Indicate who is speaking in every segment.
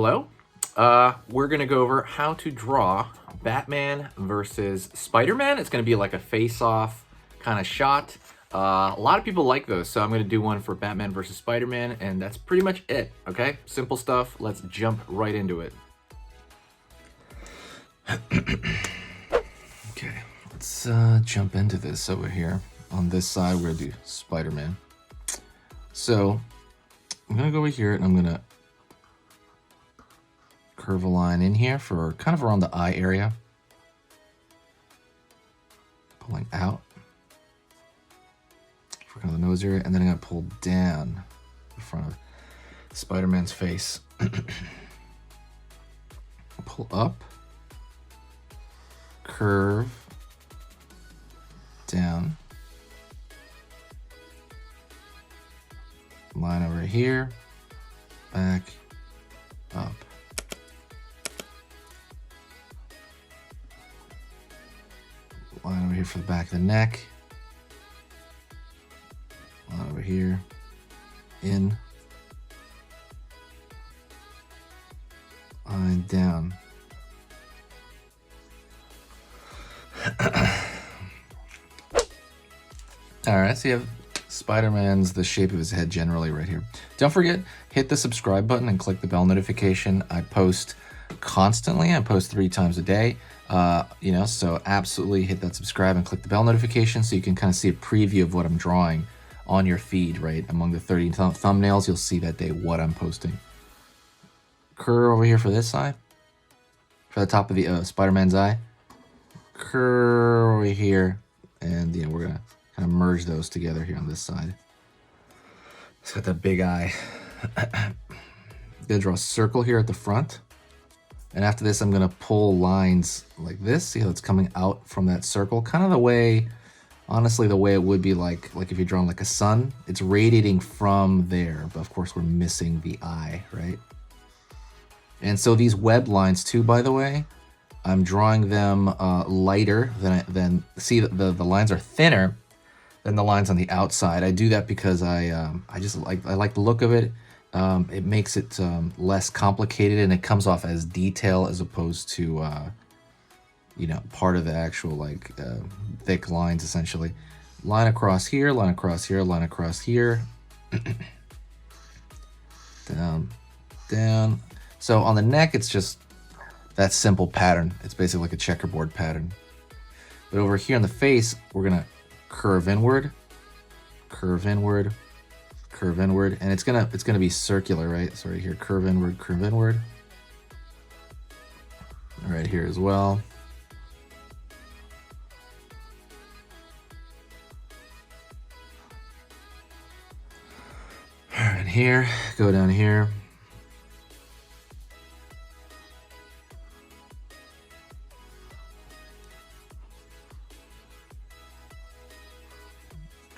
Speaker 1: Hello. We're gonna go over how to draw Batman versus Spider-Man. It's gonna be like a face-off kind of shot. A lot of people like those, so I'm gonna do one for Batman versus Spider-Man, and that's pretty much it, okay? Simple stuff. Let's jump right into it. Okay, let's jump into this over here. On this side, we're gonna do Spider-Man. So I'm gonna go over here and I'm gonna curve a line in here for kind of around the eye area. Pulling out for kind of the nose area, and then I'm gonna pull down in front of Spider-Man's face. Pull up, curve, down, line over here, back, up. Line over here for the back of the neck. Line over here, in, line down. All right, so you have Spider-Man's the shape of his head generally right here. Don't forget, hit the subscribe button and click the bell notification. I post constantly. I post 3 times a day. So absolutely hit that subscribe and click the bell notification so you can kind of see a preview of what I'm drawing on your feed, right? Among the 30 thumbnails, you'll see that day what I'm posting. Curve over here for this eye, for the top of the Spider-Man's eye. Curve over here, and we're gonna kind of merge those together here on this side. It's got that big eye. Gonna draw a circle here at the front. And after this, I'm gonna pull lines like this. See how it's coming out from that circle? Kind of the way, honestly, the way it would be like if you're drawing like a sun. It's radiating from there, but of course we're missing the eye, right? And so these web lines too, by the way, I'm drawing them lighter than see the lines are thinner than the lines on the outside. I do that because I like the look of it. It makes it less complicated, and it comes off as detail as opposed to part of the actual thick lines essentially. Line across here, line across here, line across here. down. So on the neck, it's just that simple pattern. It's basically like a checkerboard pattern. But over here on the face, we're gonna curve inward, curve inward, curve inward, and it's gonna be circular, right? So right here, curve inward, curve inward. Right here as well. All right, here, go down here.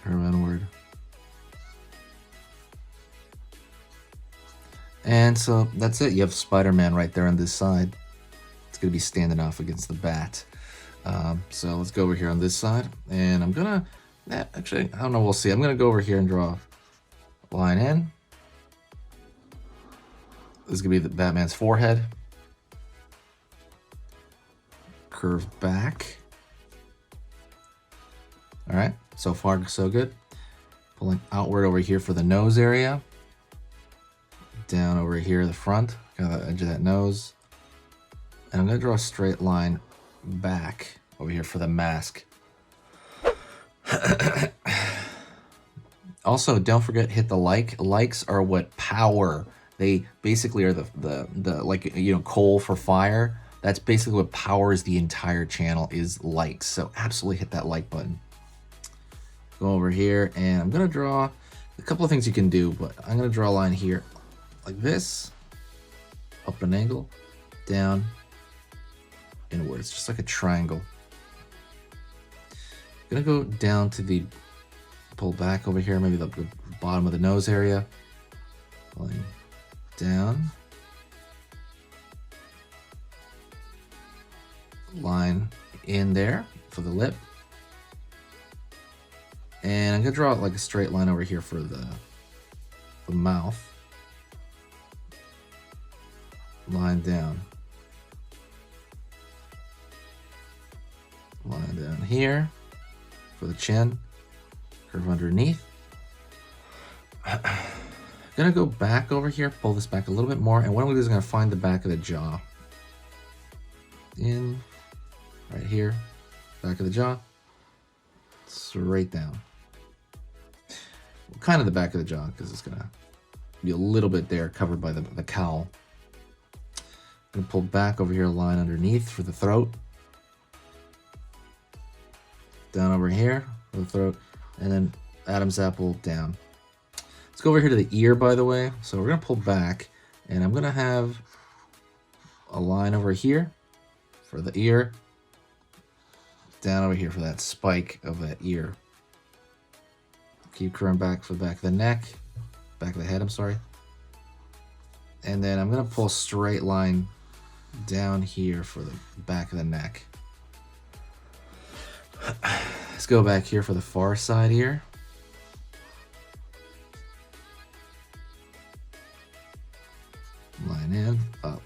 Speaker 1: Curve inward. And so that's it. You have Spider-Man right there on this side. It's going to be standing off against the bat. So let's go over here on this side. And I'm going to, actually, I don't know, we'll see. I'm going to go over here and draw a line in. This is going to be the Batman's forehead. Curve back. All right, so far so good. Pulling outward over here for the nose area. Down over here the front, kind of the edge of that nose. And I'm gonna draw a straight line back over here for the mask. Also, don't forget, hit the like. Likes are what power. They basically are the coal for fire. That's basically what powers the entire channel is likes. So absolutely hit that like button. Go over here, and I'm gonna draw a couple of things you can do, but I'm gonna draw a line here like this, up an angle, down, inward. It's just like a triangle. I'm gonna go down to the, pull back over here, maybe the bottom of the nose area, pulling down, line in there for the lip. And I'm gonna draw like a straight line over here for the mouth. line down. Line down here for the chin. Curve underneath. Gonna go back over here, pull this back a little bit more, and what I'm gonna do is gonna find the back of the jaw. In, right here, back of the jaw, straight down. Well, kind of the back of the jaw, because it's gonna be a little bit there, covered by the cowl. I'm gonna pull back over here, line underneath for the throat. Down over here for the throat, and then Adam's apple down. Let's go over here to the ear, by the way. So we're gonna pull back, and I'm gonna have a line over here for the ear, down over here for that spike of that ear. Keep curving back for the back of the neck, back of the head, I'm sorry. And then I'm gonna pull a straight line down here for the back of the neck. Let's go back here for the far side ear. Line in, up.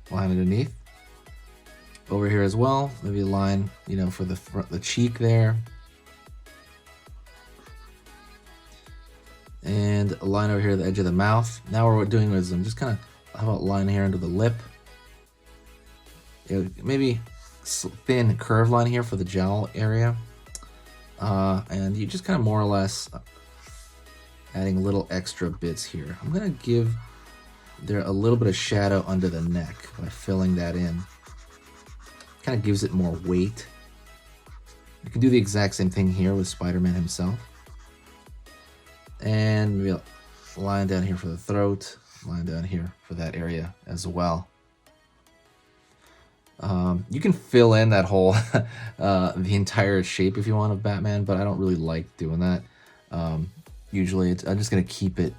Speaker 1: Line underneath. Over here as well, maybe a line, you know, for the front, the cheek there. And a line over here at the edge of the mouth. Now what we're doing is I'm just kind of, how about line here into the lip. Maybe thin curve line here for the jowl area. And you just kind of more or less adding little extra bits here. I'm gonna give there a little bit of shadow under the neck by filling that in. Kind of gives it more weight. You can do the exact same thing here with Spider-Man himself. And maybe a line down here for the throat, line down here for that area as well. You can fill in that whole the entire shape if you want of Batman, but I don't really like doing that. Usually I'm just gonna keep it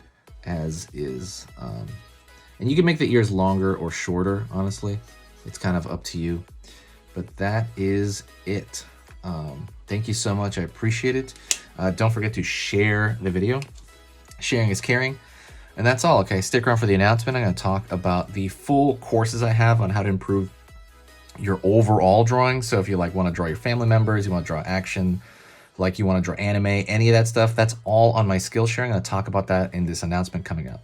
Speaker 1: as is. And you can make the ears longer or shorter, honestly. It's kind of up to you. But that is it. Thank you so much, I appreciate it. Don't forget to share the video. Sharing is caring. And that's all, okay? Stick around for the announcement. I'm gonna talk about the full courses I have on how to improve your overall drawing. So if you like want to draw your family members, you want to draw action, like you want to draw anime, any of that stuff, that's all on my Skillshare. I'm going to talk about that in this announcement coming up.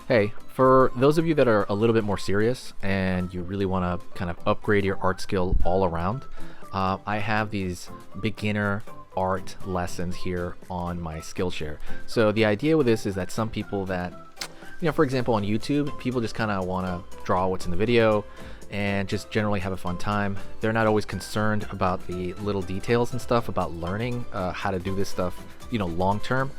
Speaker 2: Hey, for those of you that are a little bit more serious and you really want to kind of upgrade your art skill all around, I have these beginner art lessons here on my Skillshare. So the idea with this is that some people that, you know, for example on YouTube, people just kind of want to draw what's in the video and just generally have a fun time. They're not always concerned about the little details and stuff about learning how to do this stuff, you know, long term.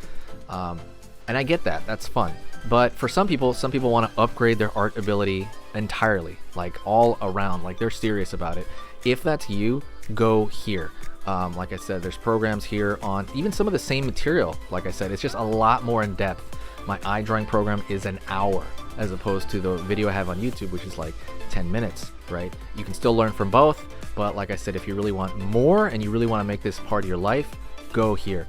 Speaker 2: And I get that, that's fun. But for some people want to upgrade their art ability entirely, like all around, like they're serious about it. If that's you, go here. Like I said, there's programs here on even some of the same material. Like I said, it's just a lot more in depth. My eye drawing program is an hour as opposed to the video I have on YouTube, which is like 10 minutes, right? You can still learn from both, but like I said, if you really want more and you really want to make this part of your life, go here.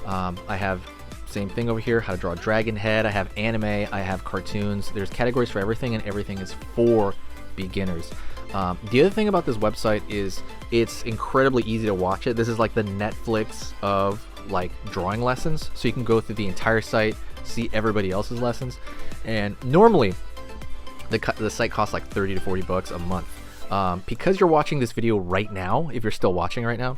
Speaker 2: I have same thing over here, how to draw a dragon head. I have anime, I have cartoons. There's categories for everything, and everything is for beginners. The other thing about this website is it's incredibly easy to watch it. This is like the Netflix of like drawing lessons. So you can go through the entire site, see everybody else's lessons. And normally the site costs like 30 to 40 bucks a month. Because you're watching this video right now, if you're still watching right now,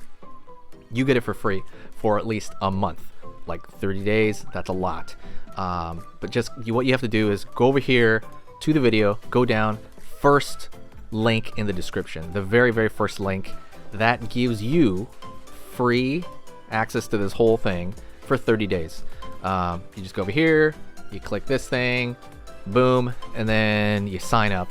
Speaker 2: you get it for free for at least a month. Like 30 days, that's a lot. But just what you have to do is go over here to the video, go down, first link in the description, the very, very first link. That gives you free access to this whole thing for 30 days. You just go over here, you click this thing, boom, and then you sign up.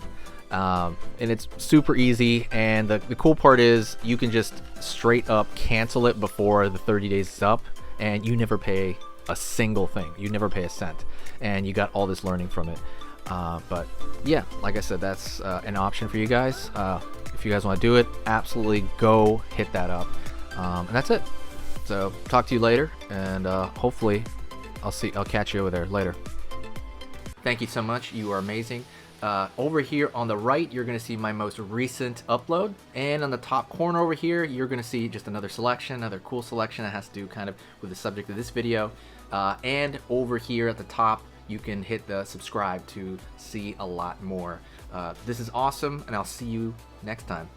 Speaker 2: And it's super easy, and the cool part is you can just straight up cancel it before the 30 days is up, and you never pay a single thing. You never pay a cent, and you got all this learning from it. But yeah, like I said, that's an option for you guys. If you guys want to do it, absolutely go hit that up. And that's it. So talk to you later, and hopefully I'll catch you over there later. Thank you so much. You are amazing. Over here on the right, you're going to see my most recent upload, and on the top corner over here, you're going to see just another selection, another cool selection that has to do kind of with the subject of this video. And over here at the top, you can hit the subscribe to see a lot more. This is awesome, and I'll see you next time.